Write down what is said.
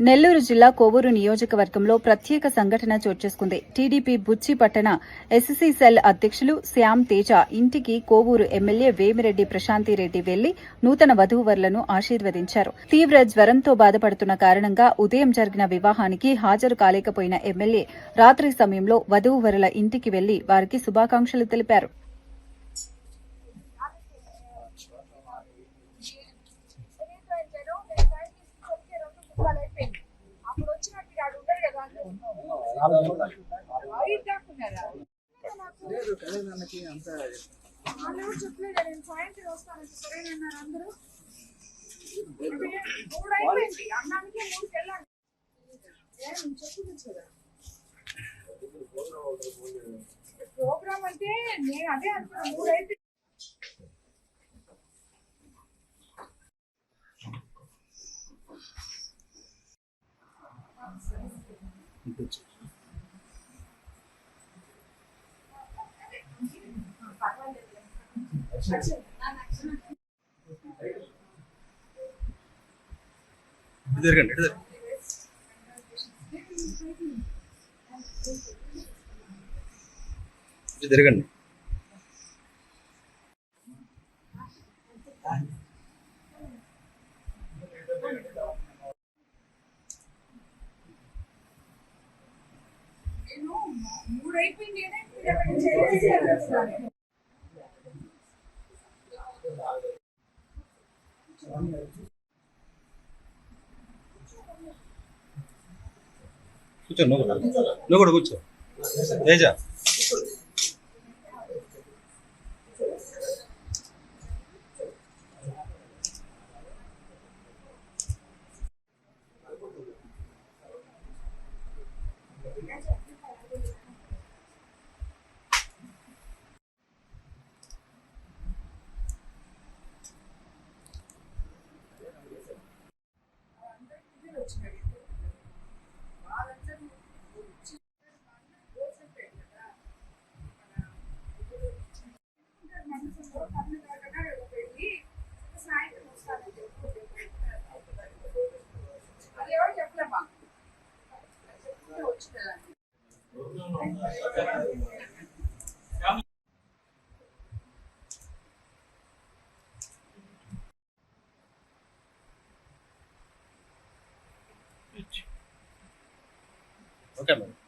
నెల్లూరు జిల్లా కోవూరు నియోజకవర్గంలో ప్రత్యేక సంఘటన చోటుచేసుకుంది. టీడీపీ బుచ్చి పట్టణ ఎస్సీ సెల్ అధ్యక్షులు శ్యామ్ తేజ ఇంటికి కోవూరు ఎమ్మెల్యే వేమిరెడ్డి ప్రశాంతిరెడ్డి వెళ్లి నూతన వధూవరులను ఆశీర్వదించారు. తీవ్ర జ్వరంతో బాధపడుతున్న కారణంగా ఉదయం జరిగిన వివాహానికి హాజరు కాలేకపోయిన ఎమ్మెల్యే రాత్రి సమయంలో వధూవరుల ఇంటికి వెళ్లి వారికి శుభాకాంక్షలు తెలిపారు. సాయంత్రం వస్తాను సరేనన్నారు అందరూ. అన్నానికి 3కి వెళ్ళాలి. ప్రోగ్రామ్ అంటే నేను అదే అనుకున్నా 3 అయితే జరగండి జరగండి నేను 3 అయిపోయింది. కూర్చో నువ్వు కూడా కూర్చో తేజ. అదేవాడు చెప్పలేమ్మా ఓకే మేడం.